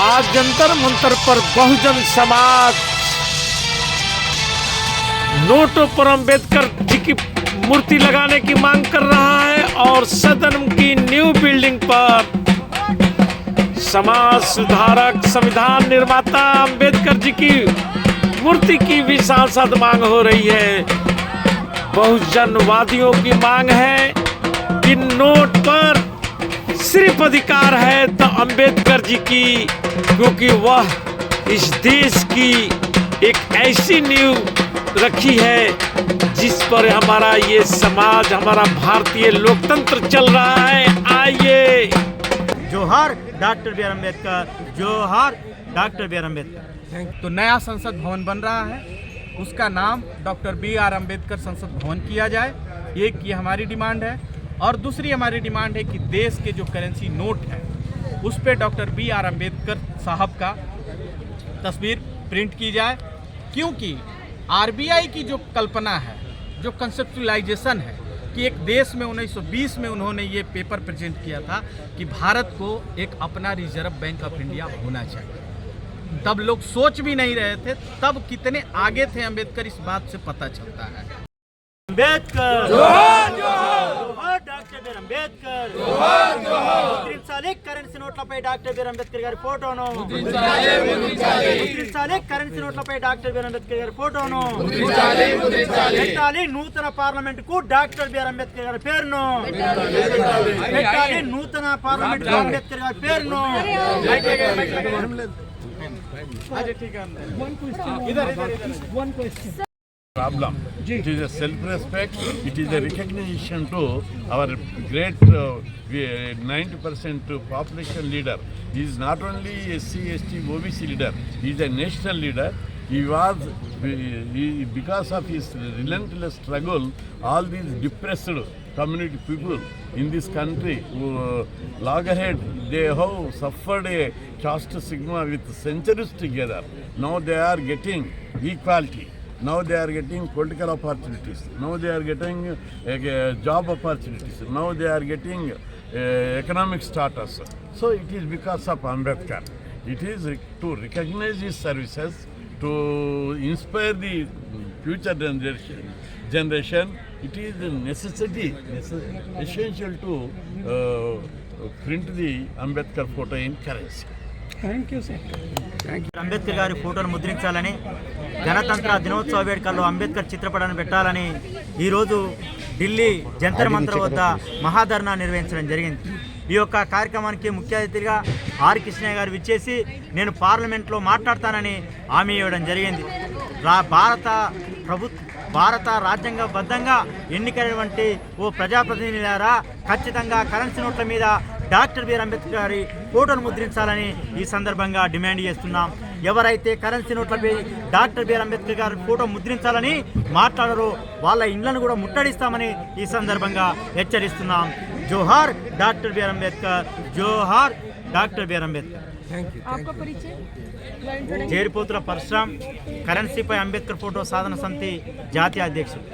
आज जंतर मंतर पर बहुजन समाज नोटों पर अंबेडकर जी की मूर्ति लगाने की मांग कर रहा है और सदन की न्यू बिल्डिंग पर समाज सुधारक संविधान निर्माता अंबेडकर जी की मूर्ति की भी सांसद मांग हो रही है। बहुजनवादियों की मांग है कि नोट पर सिर्फ अधिकार है तो अंबेडकर जी की, क्योंकि वह इस देश की एक ऐसी नींव रखी है जिस पर हमारा ये समाज, हमारा भारतीय लोकतंत्र चल रहा है। आइए, जोहार डॉक्टर बी आर अम्बेडकर, जोहार डॉक्टर बी आर अम्बेडकर। तो नया संसद भवन बन रहा है, उसका नाम डॉक्टर बी आर अम्बेडकर संसद भवन किया जाए, एक ये हमारी डिमांड है। और दूसरी हमारी डिमांड है कि देश के जो करेंसी नोट है उस पर डॉक्टर बी आर अम्बेडकर साहब का तस्वीर प्रिंट की जाए, क्योंकि आरबीआई की जो कल्पना है, जो कंसेप्चुलाइजेशन है कि एक देश में 1920 में उन्होंने ये पेपर प्रेजेंट किया था कि भारत को एक अपना रिजर्व बैंक ऑफ इंडिया होना चाहिए। तब लोग सोच भी नहीं रहे थे, तब कितने आगे थे अम्बेडकर, इस बात से पता चलता है। अंबेडकर जोहार जोहार डॉक्टर बी आर अंबेडकर जोहार जोहार ముద్రించాలి కరెన్సీ నోట్లపై డాక్టర్ బి ఆర్ అంబేద్కర్ గారి ఫోటోను ముద్రించాలి ముద్రించాలి కరెన్సీ నోట్లపై డాక్టర్ బి ఆర్ అంబేద్కర్ గారి ఫోటోను ముద్రించాలి పెట్టాలి నూతన పార్లమెంట్ కు డాక్టర్ బి ఆర్ అంబేద్కర్ గారి పేరును పెట్టాలి నూతన పార్లమెంట్ కు అంబేద్కర్ గారి పేరును problem. It is a self-respect. It is a recognition to our great 90% population leader. He is not only SC, ST, OBC leader. He is a national leader. Because of his relentless struggle, all these depressed community people in this country who loggerhead, they have suffered a caste stigma with centuries together. Now they are getting equality. Now they are getting political opportunities. Now they are getting job opportunities. Now they are getting economic status. So it is because of Ambedkar. It is to recognize his services, to inspire the future generation. It is a necessity, essential to print the Ambedkar photo in currency. Ambedkar గారి ఫోటోను ముద్రించాలని, గణతంత్ర దినోత్సవ వేడుకల్లో అంబేద్కర్ చిత్రపటాన్ని పెట్టాలని ఈరోజు ఢిల్లీ జంతర్ మంతర్ వద్ద మహాధర్నా నిర్వహించడం జరిగింది. ఈ యొక్క కార్యక్రమానికి ముఖ్య అతిథిగా ఆర్ కృష్ణయ్య గారు విచ్చేసి నేను పార్లమెంట్లో మాట్లాడతానని హామీ ఇవ్వడం జరిగింది. భారత రాజ్యాంగబద్ధంగా ఎన్నికైనటువంటి ఓ ప్రజాప్రతినిధులారా, ఖచ్చితంగా కరెన్సీ నోట్ల మీద డాక్టర్ బి ఆర్ అంబేద్కర్ గారి ఫోటోను ముద్రించాలని ఈ సందర్భంగా డిమాండ్ చేస్తున్నాం. ఎవరైతే కరెన్సీ నోట్లపై డాక్టర్ బి ఆర్ అంబేద్కర్ గారి ఫోటో ముద్రించాలని మాట్లాడారో వాళ్ళ ఇండ్లను కూడా ముట్టడిస్తామని ఈ సందర్భంగా హెచ్చరిస్తున్నాం. జోహార్ డాక్టర్ బి ఆర్ అంబేద్కర్, జోహార్ doctor B R Ambedkar. Cheripothula Parashuram, కరెన్సీపై అంబేద్కర్ ఫోటో సాధన సమితి జాతీయ అధ్యక్షుడు.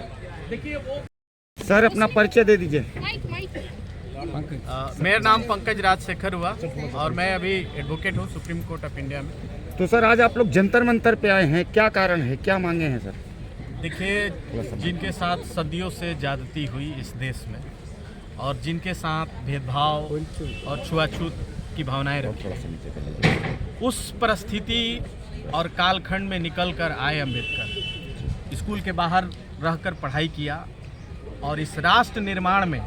सर अपना परिचय दे दीजिए। मेरा नाम पंकज राजशेखर हुआ और मैं अभी एडवोकेट हूँ सुप्रीम कोर्ट ऑफ इंडिया में। तो सर आज आप लोग जंतर मंतर पे आए हैं, क्या कारण है, क्या मांगे हैं सर? देखिए, जिनके साथ सदियों से ज्यादती हुई इस देश में और जिनके साथ भेदभाव और छुआछूत की भावनाएं रखी, उस परिस्थिति और कालखंड में निकल कर आए अम्बेडकर। स्कूल के बाहर रहकर पढ़ाई किया और इस राष्ट्र निर्माण में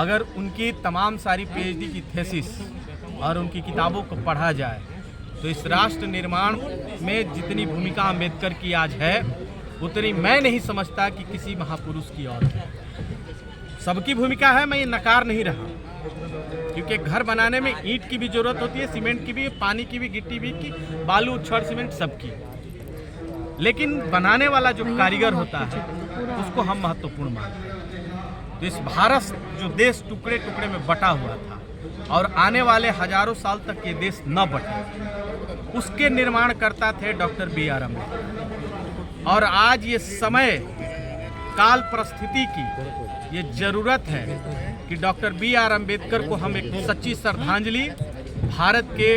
अगर उनकी तमाम सारी पीएचडी की थीसिस और उनकी किताबों को पढ़ा जाए तो इस राष्ट्र निर्माण में जितनी भूमिका अम्बेडकर की आज है उतनी मैं नहीं समझता कि किसी महापुरुष की और है। सबकी भूमिका है, मैं ये नकार नहीं रहा, क्योंकि घर बनाने में ईंट की भी जरूरत होती है, सीमेंट की भी, पानी की भी, गिट्टी भी की, बालू, छड़, सीमेंट सबकी। लेकिन बनाने वाला जो कारीगर होता है उसको हम महत्वपूर्ण मानते हैं। तो इस भारत जो देश टुकड़े टुकड़े में बटा हुआ था और आने वाले हजारों साल तक ये देश न बटे, उसके निर्माण करता थे डॉक्टर बी आर अम्बेडकर। और आज ये समय काल परिस्थिति की ये जरूरत है कि डॉक्टर बी आर अम्बेडकर को हम एक सच्ची श्रद्धांजलि भारत के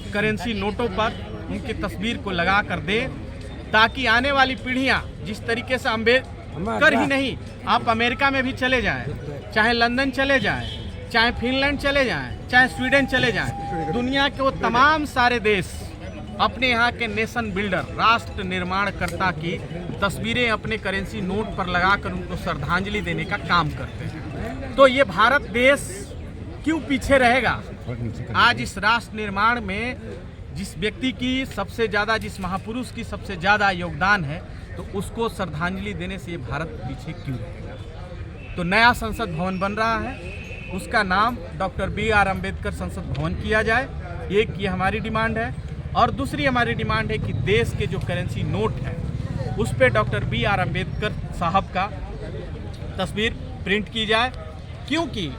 करेंसी नोटों पर उनकी तस्वीर को लगा कर दे, ताकि आने वाली पीढ़ियां जिस तरीके से अम्बेडकर ही नहीं, आप अमेरिका में भी चले जाएं, चाहे लंदन चले जाएं, चाहे फिनलैंड चले जाएं, चाहे स्वीडन चले जाएं, दुनिया के वो तमाम सारे देश अपने यहाँ के नेशन बिल्डर, राष्ट्र निर्माणकर्ता की तस्वीरें अपने करेंसी नोट पर लगाकर उनको श्रद्धांजलि देने का काम करते हैं। तो ये भारत देश क्यों पीछे रहेगा? आज इस राष्ट्र निर्माण में जिस व्यक्ति की सबसे ज़्यादा, जिस महापुरुष की सबसे ज़्यादा योगदान है, तो उसको श्रद्धांजलि देने से ये भारत पीछे क्यों रहेगा? तो नया संसद भवन बन रहा है, उसका नाम डॉक्टर B.R. अम्बेडकर संसद भवन किया जाए, एक ये हमारी डिमांड है। और दूसरी हमारी डिमांड है कि देश के जो करेंसी नोट है उस पर डॉक्टर B.R. अम्बेडकर साहब का तस्वीर प्रिंट की जाए, क्योंकि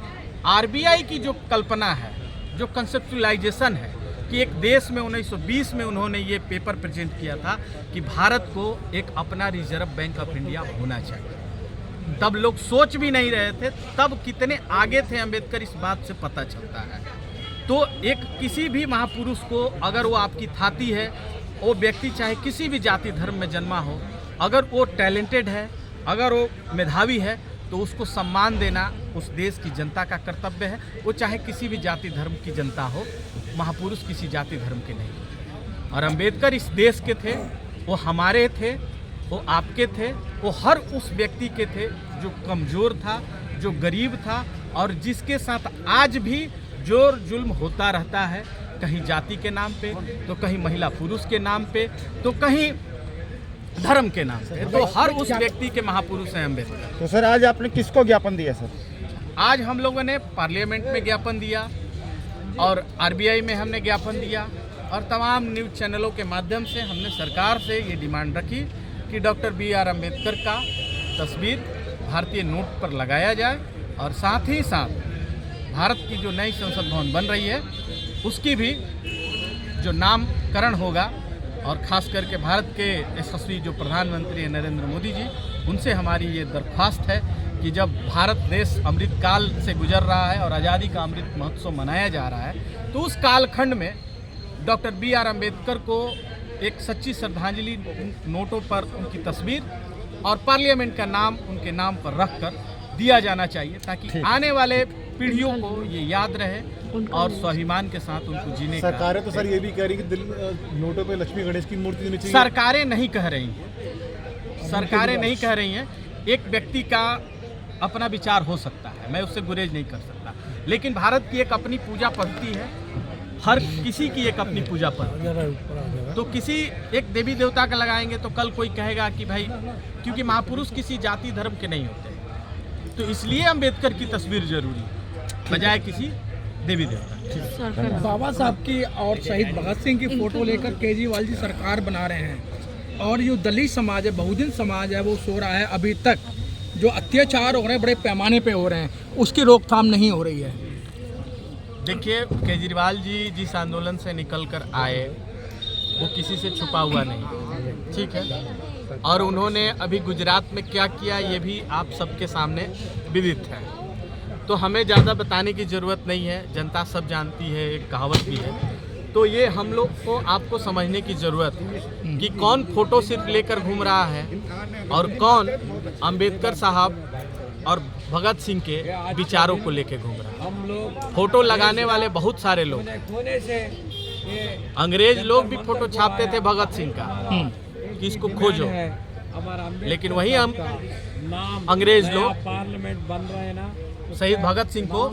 RBI की जो कल्पना है, जो कंसेप्चुलाइजेशन है कि एक देश में 1920 में उन्होंने ये पेपर प्रेजेंट किया था कि भारत को एक अपना रिजर्व बैंक ऑफ इंडिया होना चाहिए। तब लोग सोच भी नहीं रहे थे, तब कितने आगे थे अम्बेडकर, इस बात से पता चलता है। तो एक किसी भी महापुरुष को, अगर वो आपकी थाती है, वो व्यक्ति चाहे किसी भी जाति धर्म में जन्मा हो, अगर वो टैलेंटेड है, अगर वो मेधावी है, तो उसको सम्मान देना उस देश की जनता का कर्तव्य है। वो चाहे किसी भी जाति धर्म की जनता हो, महापुरुष किसी जाति धर्म के नहीं। और अम्बेडकर इस देश के थे, वो हमारे थे, वो आपके थे, वो हर उस व्यक्ति के थे जो कमज़ोर था, जो गरीब था, और जिसके साथ आज भी जोर जुल्म होता रहता है, कहीं जाति के नाम पे, तो कहीं महिला पुरुष के नाम पे, तो कहीं धर्म के नाम पे। तो हर उस व्यक्ति के महापुरुष हैं अम्बेडकर। तो सर आज आपने किसको ज्ञापन दिया सर? आज हम लोगों ने पार्लियामेंट में ज्ञापन दिया और RBI में हमने ज्ञापन दिया, और तमाम न्यूज़ चैनलों के माध्यम से हमने सरकार से ये डिमांड रखी कि डॉक्टर B.R. अम्बेडकर का तस्वीर भारतीय नोट पर लगाया जाए, और साथ ही साथ भारत की जो नई संसद भवन बन रही है उसकी भी जो नामकरण होगा, और ख़ास करके भारत के यशस्वी जो प्रधानमंत्री हैं नरेंद्र मोदी जी, उनसे हमारी ये दरख्वास्त है कि जब भारत देश अमृत काल से गुजर रहा है और आज़ादी का अमृत महोत्सव मनाया जा रहा है, तो उस कालखंड में डॉक्टर B.R. अम्बेडकर को एक सच्ची श्रद्धांजलि नोटों पर उनकी तस्वीर और पार्लियामेंट का नाम उनके नाम पर रख कर दिया जाना चाहिए, ताकि आने वाले पीढ़ियों को ये याद रहे और स्वाभिमान के साथ उनको जीने का। सरकारें तो सर ये भी कह रही कि नोटों पे लक्ष्मी गणेश की मूर्ति होनी चाहिए। सरकारें नहीं कह रही हैं, सरकारें नहीं कह रही हैं। एक व्यक्ति का अपना विचार हो सकता है, मैं उससे गुरेज नहीं कर सकता, लेकिन भारत की एक अपनी पूजा पद्धति है, हर किसी की एक अपनी पूजा पद्धति। तो किसी एक देवी देवता का लगाएंगे तो कल कोई कहेगा कि भाई, क्योंकि महापुरुष किसी जाति धर्म के नहीं होते, तो इसलिए अम्बेडकर की तस्वीर जरूरी है बजाय किसी देवी देवता। बाबा साहब की और शहीद भगत सिंह की फोटो लेकर केजरीवाल जी सरकार बना रहे हैं, और जो दलित समाज है, बहुजन समाज है, वो सो रहा है। अभी तक जो अत्याचार हो रहे हैं बड़े पैमाने पे हो रहे हैं, उसकी रोकथाम नहीं हो रही है। देखिए, केजरीवाल जी जिस आंदोलन से निकल कर आए वो किसी से छुपा हुआ नहीं, ठीक है, और उन्होंने अभी गुजरात में क्या किया ये भी आप सबके सामने विदित है, तो हमें ज़्यादा बताने की ज़रूरत नहीं है, जनता सब जानती है, एक कहावत भी है। तो ये हम लोग को आपको समझने की ज़रूरत है कि कौन फोटो सिर्फ लेकर घूम रहा है और कौन अंबेडकर साहब और भगत सिंह के विचारों को लेकर घूम रहा है। फोटो लगाने वाले बहुत सारे लोग, अंग्रेज लोग भी फोटो छापते थे भगत सिंह का कि इसको खोजो, लेकिन वही हम अंग्रेज लोग शहीद भगत सिंह को